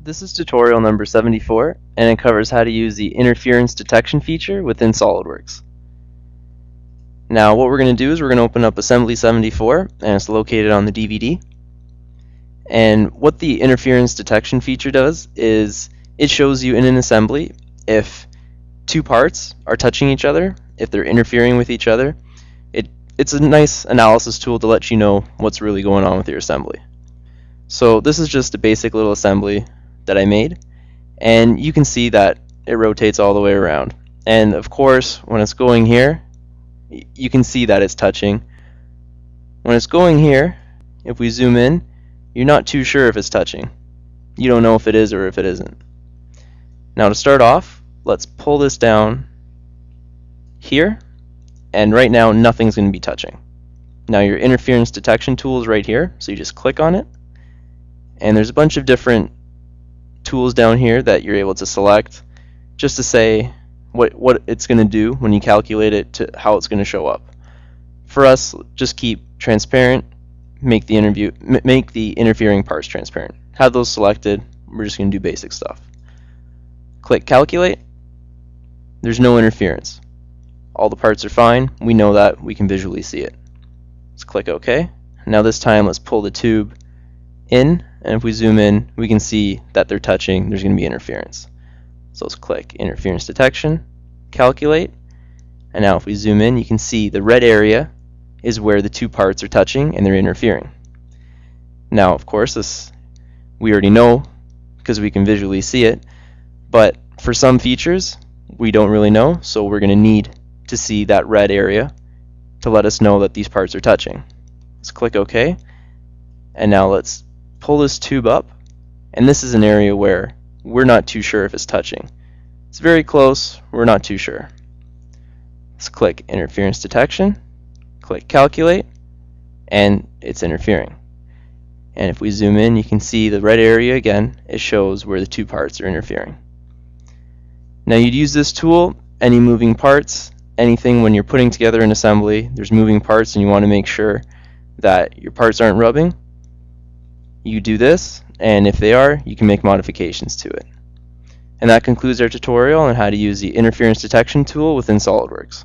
This is tutorial number 74, and it covers how to use the interference detection feature within SOLIDWORKS. Now what we're going to do is we're going to open up Assembly 74, and it's located on the DVD. And what the interference detection feature does is it shows you in an assembly if two parts are touching each other, if they're interfering with each other. It's a nice analysis tool to let you know what's really going on with your assembly. So this is just a basic little assembly that I made, and you can see that it rotates all the way around. And of course, when it's going here, you can see that it's touching. When it's going here, if we zoom in, you're not too sure if it's touching. You don't know if it is or if it isn't. Now to start off, let's pull this down here, and right now nothing's going to be touching. Now your interference detection tool is right here, so you just click on it, and there's a bunch of different tools down here that you're able to select just to say what it's going to do when you calculate it to how it's going to show up. For us, just keep transparent, make the interfering parts transparent. Have those selected. We're just going to do basic stuff. Click calculate. There's no interference. All the parts are fine. We know that. We can visually see it. Let's click OK. Now this time let's pull the tube in, and if we zoom in, we can see that they're touching. There's going to be interference. So let's click interference detection, calculate, and now if we zoom in, you can see the red area is where the two parts are touching and they're interfering. Now of course this we already know because we can visually see it, but for some features we don't really know, so we're going to need to see that red area to let us know that these parts are touching. Let's click OK, and now let's pull this tube up, and this is an area where we're not too sure if it's touching. It's very close, we're not too sure. Let's click interference detection, click calculate, and it's interfering. And if we zoom in, you can see the red area again. It shows where the two parts are interfering. Now you'd use this tool, any moving parts, anything when you're putting together an assembly, there's moving parts and you want to make sure that your parts aren't rubbing. You do this, and if they are, you can make modifications to it. And that concludes our tutorial on how to use the interference detection tool within SOLIDWORKS.